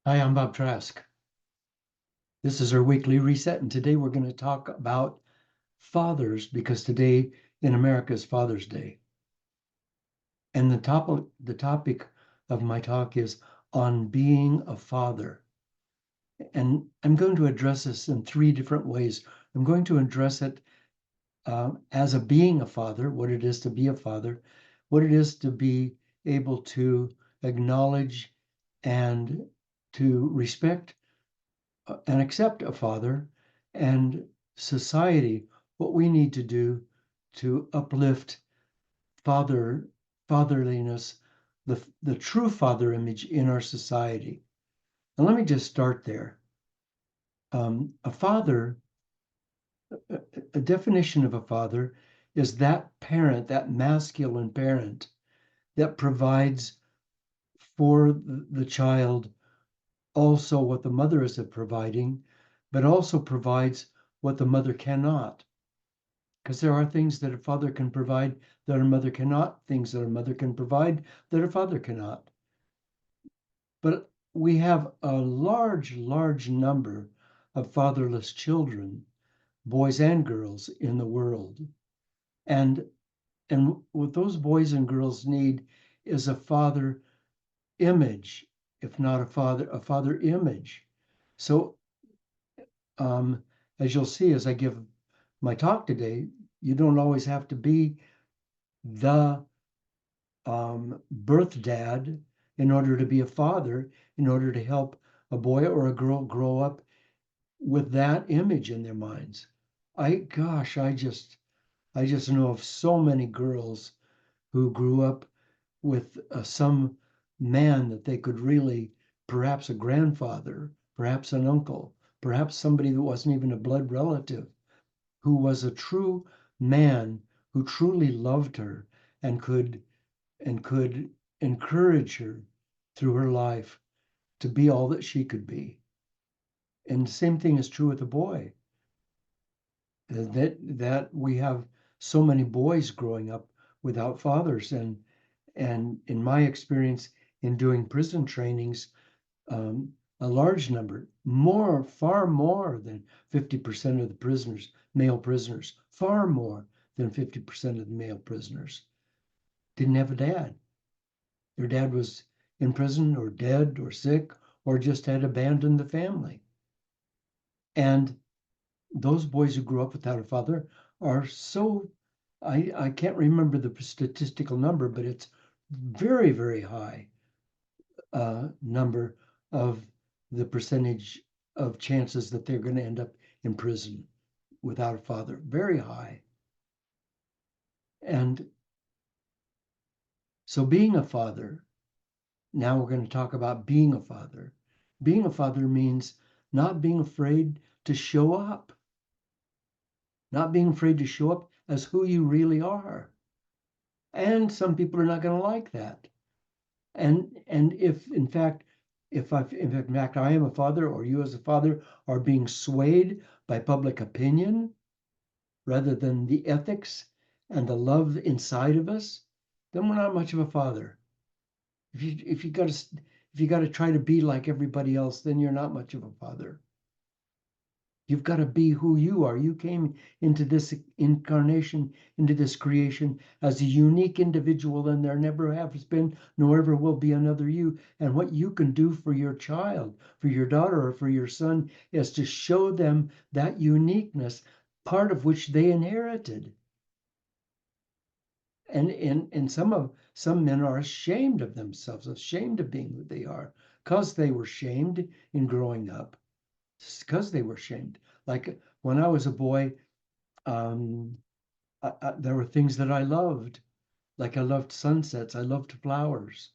Hi, I'm Bob Trask. This is our weekly reset, and today we're going to talk about fathers because today in America is Father's Day. And the topic of my talk is on being a father. And I'm going to address this in three different ways. I'm going to address it as a being a father, what it is to be a father, what it is to be able to acknowledge and to respect and accept a father, and society, what we need to do to uplift father fatherliness, the true father image in our society. And let me just start there. A father, a definition of a father is that parent, that masculine parent that provides for the child also what the mother is providing, but also provides what the mother cannot. Because there are things that a father can provide that a mother cannot, things that a mother can provide that a father cannot. But we have a large number of fatherless children, boys and girls in the world. And and what those boys and girls need is a father image, if not a father image. So um, as you'll see as I give my talk today, you don't always have to be the birth dad in order to be a father, in order to help a boy or a girl grow up with that image in their minds. Gosh, I just know of so many girls who grew up with some man that they could really, perhaps a grandfather, perhaps an uncle, perhaps somebody that wasn't even a blood relative, who was a true man who truly loved her and could encourage her through her life to be all that she could be. And the same thing is true with a boy. That we have so many boys growing up without fathers, and in my experience in doing prison trainings, a large number, far more than 50% of the prisoners, male prisoners, far more than 50% of the male prisoners didn't have a dad. Their dad was in prison or dead or sick or just had abandoned the family. And those boys who grew up without a father are so, I can't remember the statistical number, but it's very high number of the percentage of chances that they're going to end up in prison without a father. Very high. And so being a father, now we're going to talk about being a father. Being a father means not being afraid to show up, not being afraid to show up as who you really are. And some people are not going to like that. And if in fact, if I am a father or you as a father are being swayed by public opinion rather than the ethics and the love inside of us, then we're not much of a father. If you got to try to be like everybody else, then you're not much of a father. You've got to be who you are. You came into this incarnation, into this creation as a unique individual, and there never has been, nor ever will be another you. And what you can do for your child, for your daughter, or for your son is to show them that uniqueness, part of which they inherited. And some men are ashamed of themselves, ashamed of being who they are, because they were shamed in growing up, because they were shamed. Like when I was a boy, um, there were things that I loved. Like I loved sunsets, I loved flowers.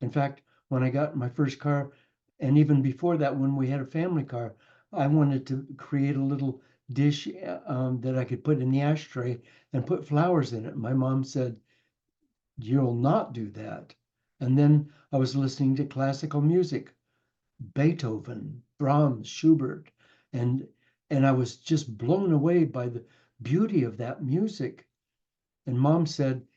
In fact, when I got my first car, and even before that, when we had a family car, I wanted to create a little dish that I could put in the ashtray and put flowers in it. My mom said, "You'll not do that." And then I was listening to classical music, Beethoven, Brahms, Schubert, and and I was just blown away by the beauty of that music. And mom said,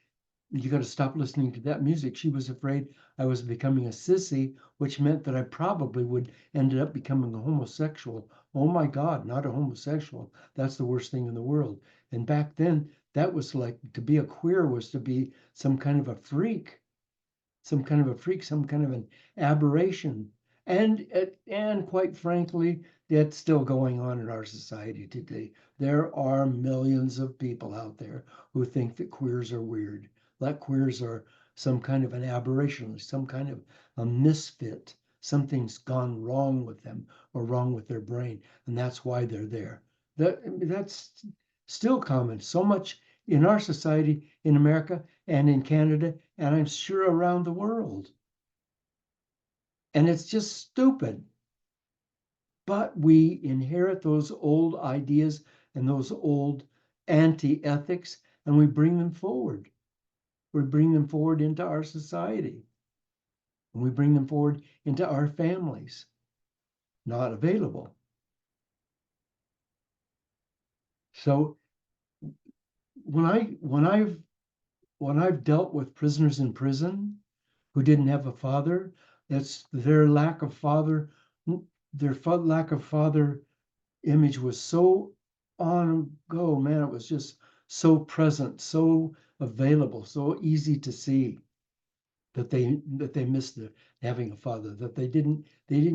You got to stop listening to that music. She was afraid I was becoming a sissy, which meant that I probably would ended up becoming a homosexual. Oh my God, not a homosexual. That's the worst thing in the world. And back then, that was like to be a queer was to be some kind of a freak, some kind of an aberration. And quite frankly, that's still going on in our society today. There are millions of people out there who think that queers are weird, that queers are some kind of an aberration, some kind of a misfit. Something's gone wrong with them or wrong with their brain, and that's why they're there. That's still common. So much in our society in America and in Canada, and I'm sure around the world. And it's just stupid. But we inherit those old ideas and those old anti ethics, and we bring them forward. We bring them forward into our society, and we bring them forward into our families. Not available. So when I've dealt with prisoners in prison who didn't have a father, it's their lack of father, lack of father image was so on go, man. It was just so present, so available, so easy to see that they missed having a father, that they didn't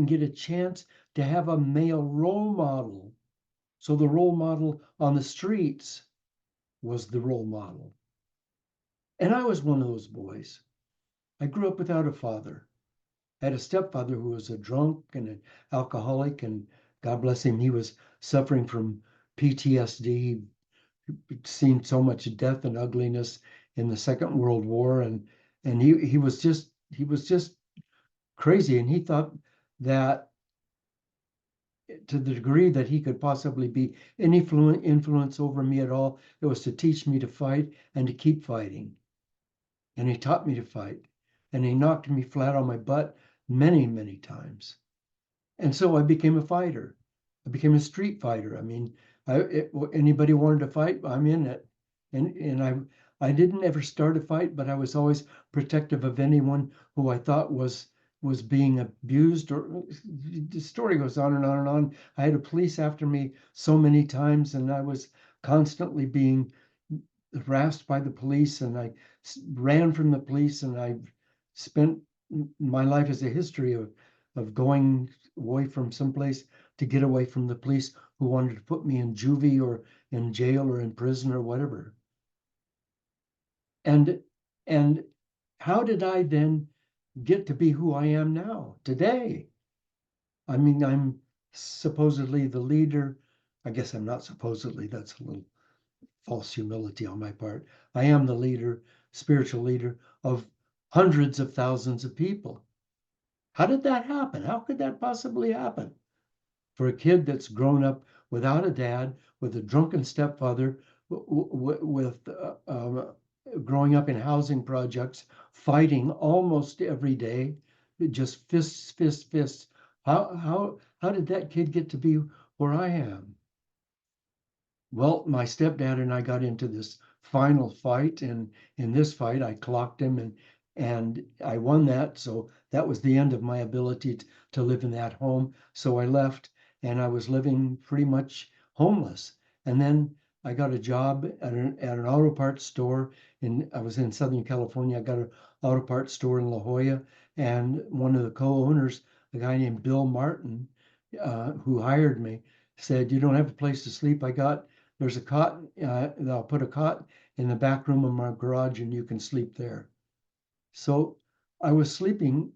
get a chance to have a male role model. So the role model on the streets was the role model. And I was one of those boys. I grew up without a father. I had a stepfather who was a drunk and an alcoholic, and God bless him, he was suffering from PTSD. He'd seen so much death and ugliness in the Second World War, and he was just crazy, and he thought that to the degree that he could possibly be any influence over me at all, it was to teach me to fight and to keep fighting. And he taught me to fight, and he knocked me flat on my butt many, many times. And so I became a fighter. I became a street fighter. I mean, anybody wanted to fight, I'm in it. And I didn't ever start a fight, but I was always protective of anyone who I thought was being abused. Or the story goes on and on and on. I had a police after me so many times, and I was constantly being harassed by the police, and I ran from the police, and I spent my life as a history of going away from someplace to get away from the police who wanted to put me in juvie or in jail or in prison or whatever. And and how did I then get to be who I am now today? I mean, I'm supposedly the leader. I guess I'm not supposedly, that's a little false humility on my part. I am the leader, spiritual leader of hundreds of thousands of people. How did that happen? How could that possibly happen? For a kid that's grown up without a dad, with a drunken stepfather, with growing up in housing projects, fighting almost every day, just fists, fists, fists. How did that kid get to be where I am? Well, my stepdad and I got into this final fight, and in this fight, I clocked him, and I won that. So that was the end of my ability to live in that home. So I left, and I was living pretty much homeless. And then I got a job at an auto parts store. I was in Southern California. I got an auto parts store in La Jolla, and one of the co-owners, a guy named Bill Martin, who hired me, said, "You don't have a place to sleep. There's a cot. I'll put a cot in the back room of my garage, and you can sleep there." So I was sleeping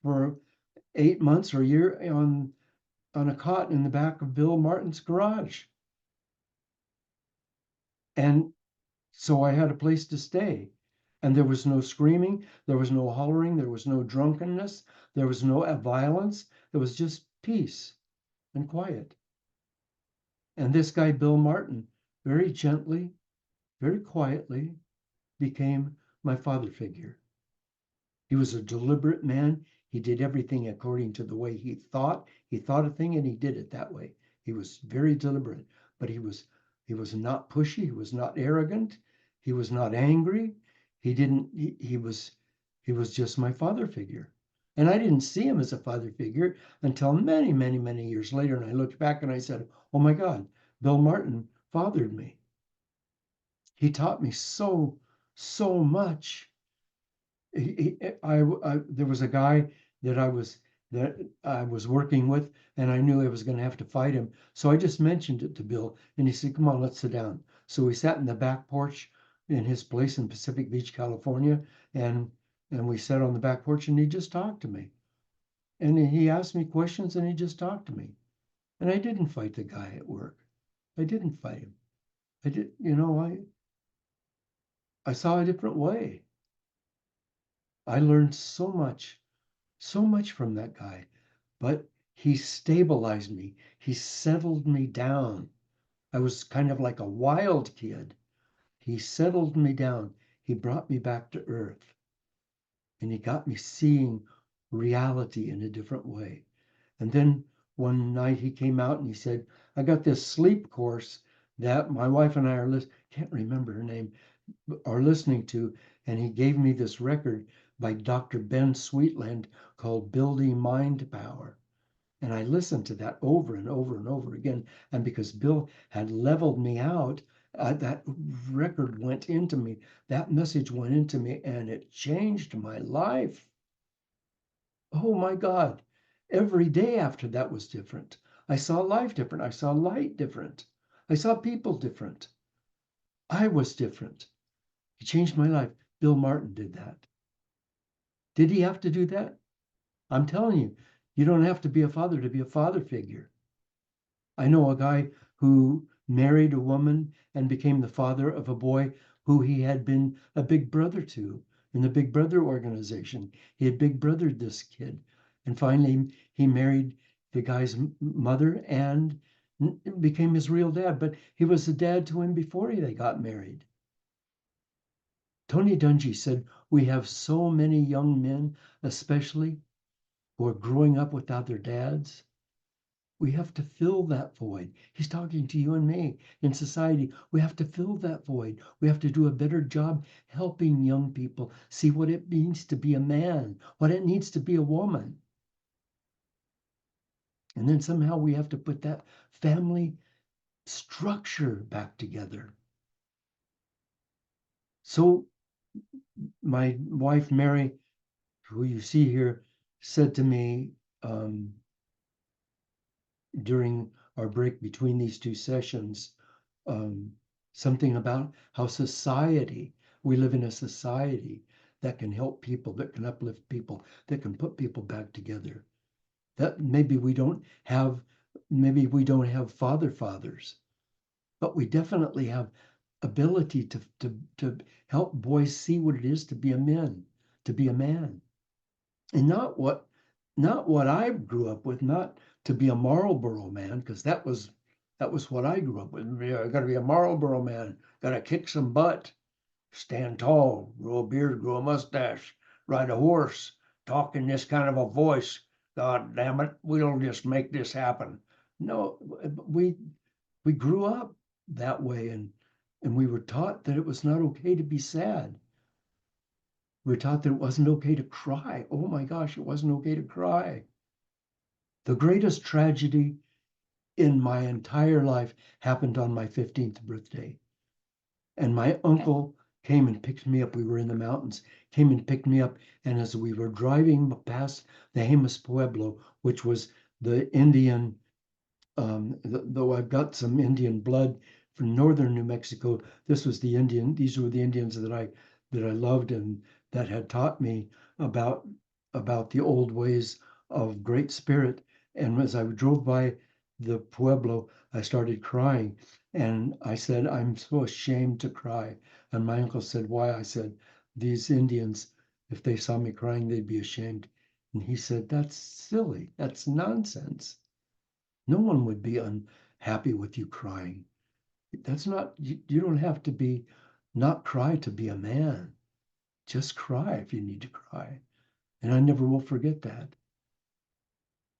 for 8 months or a year on a cot in the back of Bill Martin's garage. And so I had a place to stay. And there was no screaming, there was no hollering, there was no drunkenness, there was no violence. It was just peace and quiet. And this guy, Bill Martin, very gently, very quietly became my father figure. He was a deliberate man. He did everything according to the way he thought. He thought a thing and he did it that way. He was very deliberate, but he was not pushy. He was not arrogant. He was not angry. He didn't, he was just my father figure. And I didn't see him as a father figure until many, many, many years later. And I looked back and I said, oh my God, Bill Martin fathered me. He taught me so, so much. There was a guy that I was working with, and I knew I was going to have to fight him. So I just mentioned it to Bill, and he said, "Come on, let's sit down." So we sat in the back porch in his place in Pacific Beach, California, and we sat on the back porch, and he just talked to me, and he asked me questions, and he just talked to me, and I didn't fight the guy at work. I didn't fight him. I did, I saw a different way. I learned so much from that guy, but he stabilized me. He settled me down. I was kind of like a wild kid. He settled me down. He brought me back to earth, and he got me seeing reality in a different way. And then one night he came out and he said, I got this sleep course that my wife and I can't remember her name, are listening to. And he gave me this record by Dr. Ben Sweetland called Building Mind Power. And I listened to that over and over and over again. And because Bill had leveled me out, that record went into me. That message went into me and it changed my life. Oh my God. Every day after that was different. I saw life different. I saw light different. I saw people different. I was different. He changed my life. Bill Martin did that. Did he have to do that? I'm telling you, you don't have to be a father to be a father figure. I know a guy who married a woman and became the father of a boy who he had been a big brother to in the Big Brother organization. He had big brothered this kid. And finally, he married the guy's mother and became his real dad. But he was a dad to him before they got married. Tony Dungy said, we have so many young men, especially, who are growing up without their dads. We have to fill that void. He's talking to you and me in society. We have to fill that void. We have to do a better job helping young people see what it means to be a man, what it needs to be a woman. And then somehow we have to put that family structure back together. So my wife, Mary, who you see here, said to me during our break between these two sessions, something about how we live in a society that can help people, that can uplift people, that can put people back together. That maybe we don't have fathers, but we definitely have ability to help boys see what it is to be to be a man. And not what I grew up with, not to be a Marlboro man, because that was what I grew up with. I got to be a Marlboro man, got to kick some butt, stand tall, grow a beard, grow a mustache, ride a horse, talk in this kind of a voice. God damn it, we'll just make this happen. No, we grew up that way, and we were taught that it was not okay to be sad. We were taught that it wasn't okay to cry. Oh my gosh, it wasn't okay to cry. The greatest tragedy in my entire life happened on my 15th birthday. And my uncle came and picked me up. We were in the mountains, came and picked me up. And as we were driving past the Jemez Pueblo, which was the Indian, though I've got some Indian blood from northern New Mexico, these were the Indians that I loved and that had taught me about the old ways of Great Spirit. And as I drove by the Pueblo, I started crying. And I said, I'm so ashamed to cry. And my uncle said, why? I said, these Indians, if they saw me crying, they'd be ashamed. And he said, that's silly. That's nonsense. No one would be unhappy with you crying. That's not, you don't have to be, not cry to be a man. Just cry if you need to cry. And I never will forget that.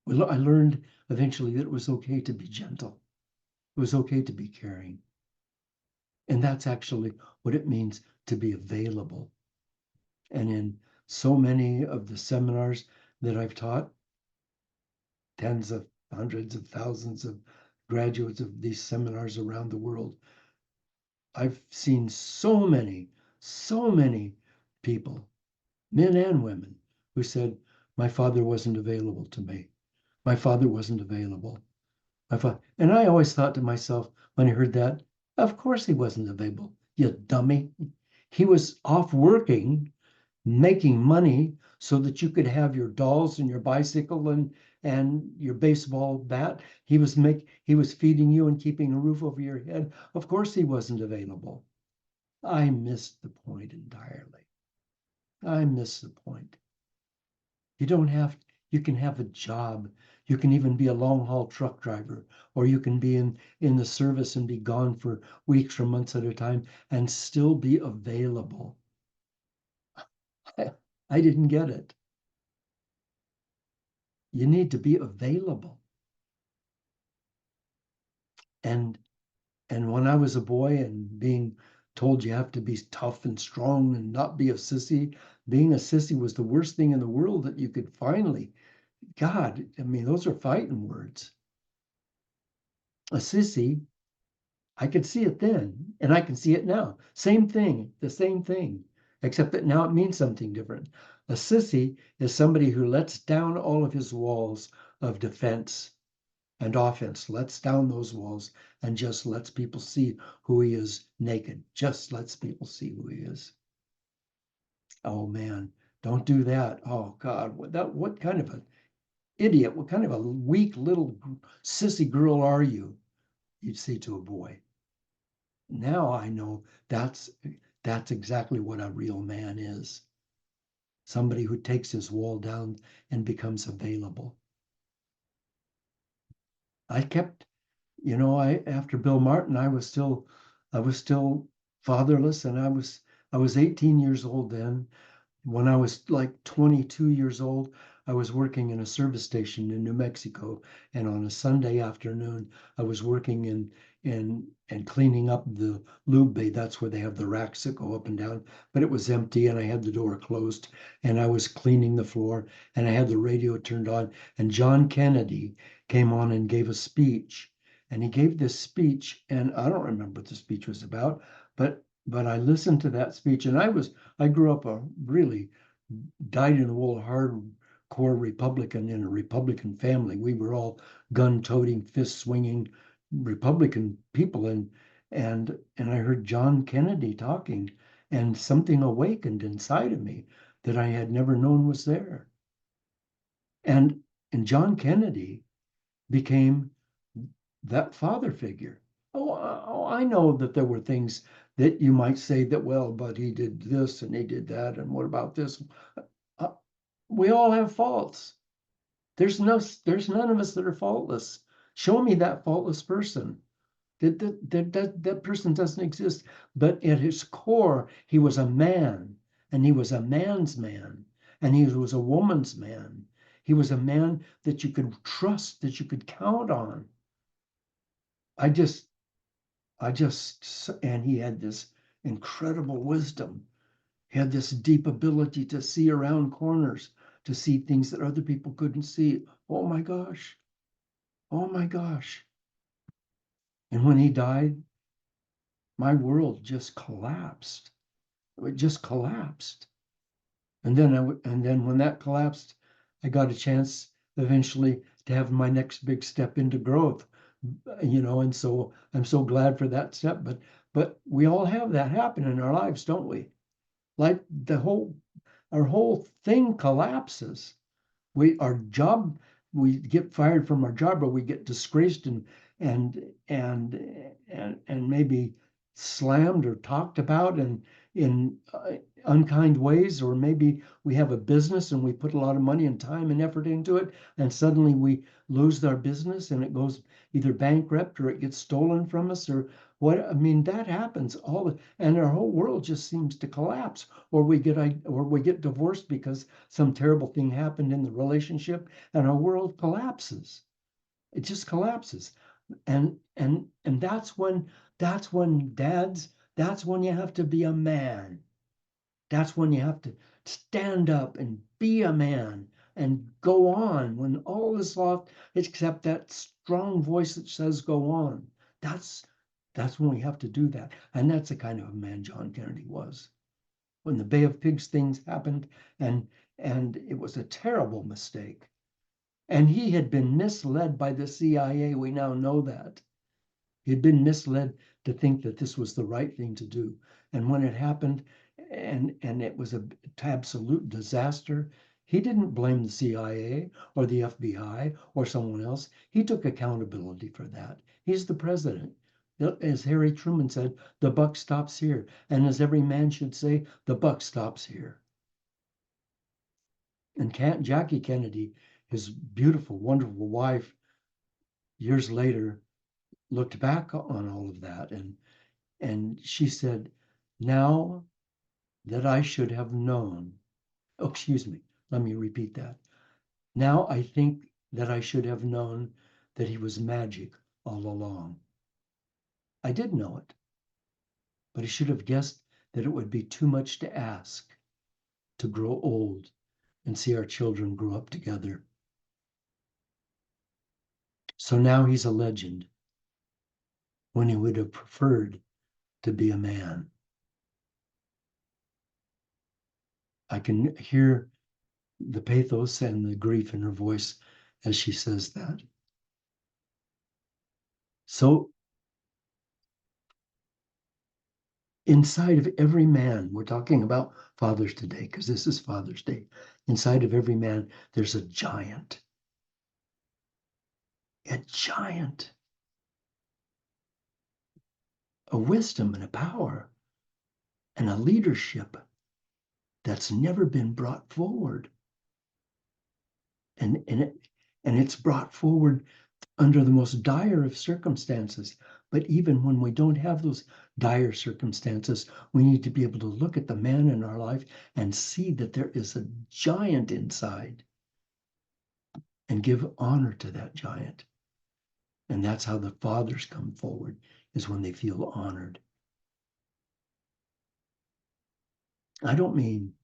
Well, I learned eventually that it was okay to be gentle. It was okay to be caring. And that's actually what it means to be available. And in so many of the seminars that I've taught, tens of hundreds of thousands of graduates of these seminars around the world, I've seen so many people, men and women, who said, my father wasn't available to me. My father wasn't available. And I always thought to myself when I heard that, of course he wasn't available, you dummy. He was off working, making money so that you could have your dolls and your bicycle and your baseball bat. He was feeding you and keeping a roof over your head. Of course he wasn't available. I missed the point entirely. I missed the point. You don't have, you can have a job. You can even be a long haul truck driver, or you can be in the service and be gone for weeks or months at a time and still be available. I didn't get it. You need to be available. And and when I was a boy and being told you have to be tough and strong and not be a sissy, being a sissy was the worst thing in the world that you could finally, God, I mean, those are fighting words. A sissy, I could see it then, and I can see it now. Same thing, the same thing, except that now it means something different. A sissy is somebody who lets down all of his walls of defense and offense, lets down those walls and just lets people see who he is naked, just lets people see who he is. Oh man, don't do that. Oh God, what kind of an idiot, what kind of a weak little sissy girl are you? You'd say to a boy. Now I know that's exactly what a real man is. Somebody who takes his wall down and becomes available. I kept, I after Bill Martin, I was still fatherless, and I was 18 years old then. When I was like 22 years old, I was working in a service station in New Mexico, and on a Sunday afternoon, I was working in and cleaning up the lube bay. That's where they have the racks that go up and down, but it was empty, and I had the door closed, and I was cleaning the floor, and I had the radio turned on, and John Kennedy came on and gave a speech, and he gave this speech, and I don't remember what the speech was about, but I listened to that speech, and I grew up a really dyed in the wool hardcore Republican in a Republican family. We were all gun-toting, fist-swinging Republican people, and I heard John Kennedy talking, and something awakened inside of me that I had never known was there. And and John Kennedy became that father figure. I know that there were things that you might say that, well, but he did this and he did that, and what about this? Uh, we all have faults. There's none of us that are faultless. Show me that faultless person. That person doesn't exist. But at his core, he was a man, and he was a man's man, and he was a woman's man. He was a man that you could trust, that you could count on. I just and he had this incredible wisdom. He had this deep ability to see around corners, to see things that other people couldn't see. Oh my gosh. Oh my gosh. And when he died, my world just collapsed. It just collapsed. And then when that collapsed, I got a chance eventually to have my next big step into growth, and so I'm so glad for that step. But we all have that happen in our lives, don't we? Like our whole thing collapses. Our job, we get fired from our job, or we get disgraced and and maybe slammed or talked about in unkind ways, or maybe we have a business and we put a lot of money and time and effort into it, and suddenly we lose our business and it goes either bankrupt or it gets stolen from us, or what. I mean, that happens and our whole world just seems to collapse, or we get divorced because some terrible thing happened in the relationship, and our world collapses. It just collapses. And that's when dads, that's when you have to be a man. That's when you have stand up and be a man and go on when all is lost, except that strong voice that says go on. That's that's when we have to do that. And that's the kind of a man John Kennedy was. When the Bay of Pigs things happened, and and it was a terrible mistake. And he had been misled by the CIA. We now know that. He'd been misled to think that this was the right thing to do. And when it happened, and it was an absolute disaster, he didn't blame the CIA or the FBI or someone else. He took accountability for that. He's the president. As Harry Truman said, the buck stops here. And as every man should say, the buck stops here. And Jackie Kennedy, his beautiful, wonderful wife, years later, looked back on all of that, and she said, now that I should have known, oh, excuse me, let me repeat that. Now I think that I should have known that he was magic all along. I did know it, but I should have guessed that it would be too much to ask to grow old and see our children grow up together. So now he's a legend when he would have preferred to be a man. I can hear the pathos and the grief in her voice as she says that. So inside of every man, we're talking about fathers today because this is Father's Day. Inside of every man, there's a giant, a wisdom and a power and a leadership that's never been brought forward. And it's brought forward under the most dire of circumstances. But even when we don't have those dire circumstances, we need to be able to look at the man in our life and see that there is a giant inside and give honor to that giant. And that's how the fathers come forward, is when they feel honored. I don't mean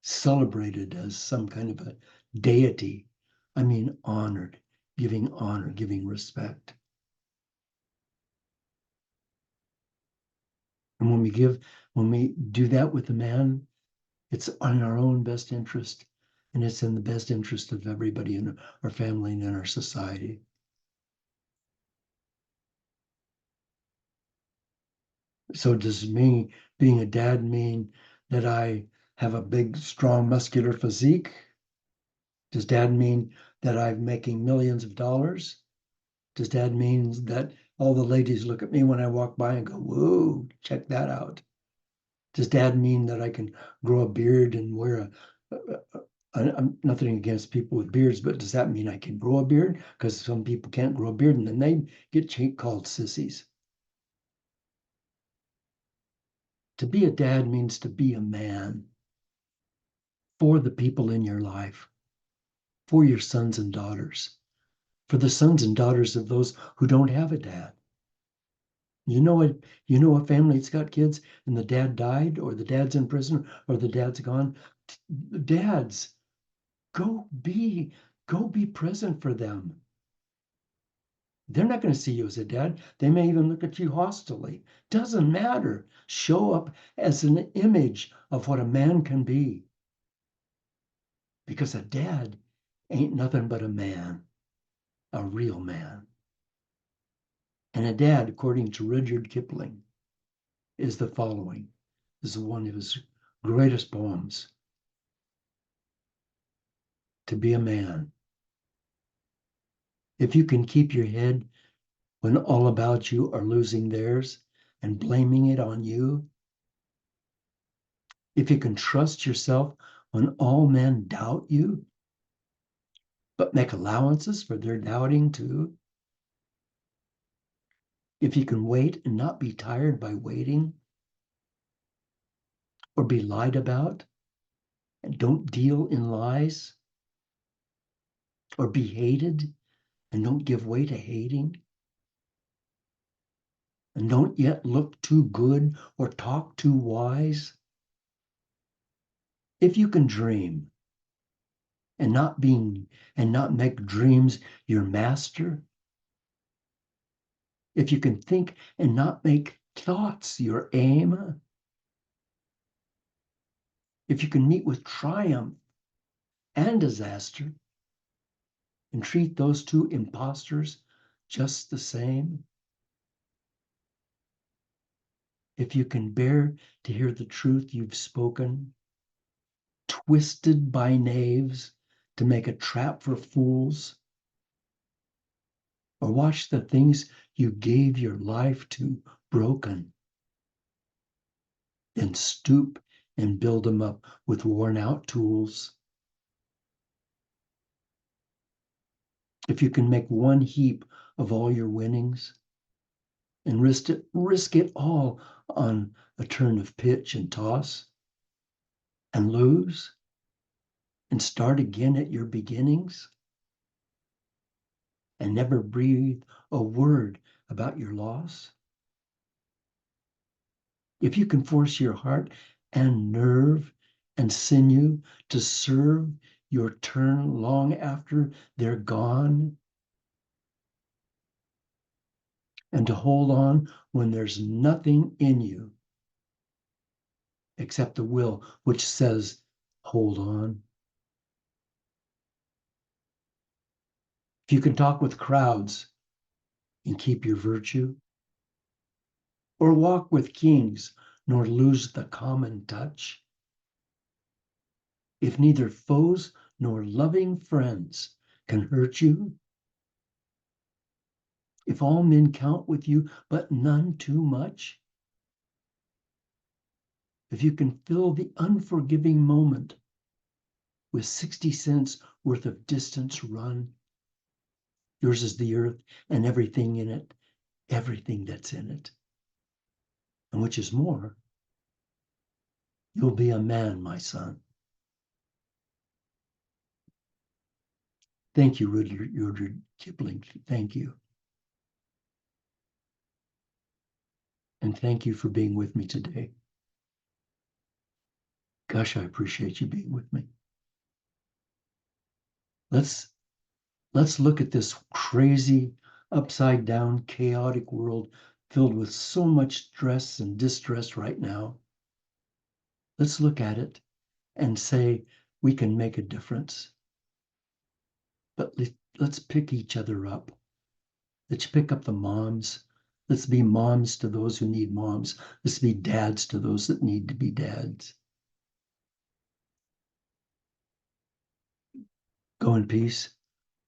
celebrated as some kind of a deity. I mean honored, giving honor, giving respect. And when we do that with the man, it's in our own best interest, and it's in the best interest of everybody in our family and in our society. So does me being a dad mean that I have a big, strong, muscular physique? Does dad mean that I'm making millions of dollars? Does dad mean that all the ladies look at me when I walk by and go, whoa, check that out? Does dad mean that I can grow a beard and wear I'm nothing against people with beards, but does that mean I can grow a beard? Because some people can't grow a beard and then they get called sissies. To be a dad means to be a man for the people in your life, for your sons and daughters, for the sons and daughters of those who don't have a dad. You know a family that's got kids and the dad died, or the dad's in prison, or the dad's gone. Dads, go be present for them. They're not going to see you as a dad. They may even look at you hostilely. Doesn't matter. Show up as an image of what a man can be. Because a dad ain't nothing but a man, a real man. And a dad, according to Rudyard Kipling, is the following. This is one of his greatest poems. To be a man. If you can keep your head when all about you are losing theirs and blaming it on you, if you can trust yourself when all men doubt you, but make allowances for their doubting too, if you can wait and not be tired by waiting, or be lied about, and don't deal in lies, or be hated and don't give way to hating, and don't yet look too good or talk too wise, If you can dream and not make dreams your master, if you can think and not make thoughts your aim, if you can meet with triumph and disaster and treat those two impostors just the same, if you can bear to hear the truth you've spoken, twisted by knaves to make a trap for fools, or watch the things you gave your life to broken, then stoop and build them up with worn out tools. If you can make one heap of all your winnings and risk it all on a turn of pitch and toss and lose and start again at your beginnings and never breathe a word about your loss. If you can force your heart and nerve and sinew to serve your turn long after they're gone, and to hold on when there's nothing in you except the will which says, hold on. If you can talk with crowds and keep your virtue, or walk with kings nor lose the common touch, if neither foes nor loving friends can hurt you, if all men count with you but none too much, if you can fill the unforgiving moment with 60 cents worth of distance run, yours is the earth and everything in it, everything that's in it. And which is more, you'll be a man, my son. Thank you, Rudyard Kipling. Thank you. And thank you for being with me today. Gosh, I appreciate you being with me. Let's look at this crazy, upside down, chaotic world filled with so much stress and distress right now. Let's look at it and say we can make a difference. But let's pick each other up. Let's pick up the moms. Let's be moms to those who need moms. Let's be dads to those that need to be dads. Go in peace.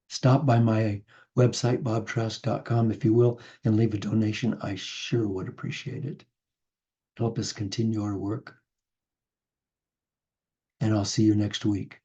Stop by my website, bobtrask.com, if you will, and leave a donation. I sure would appreciate it. Help us continue our work. And I'll see you next week.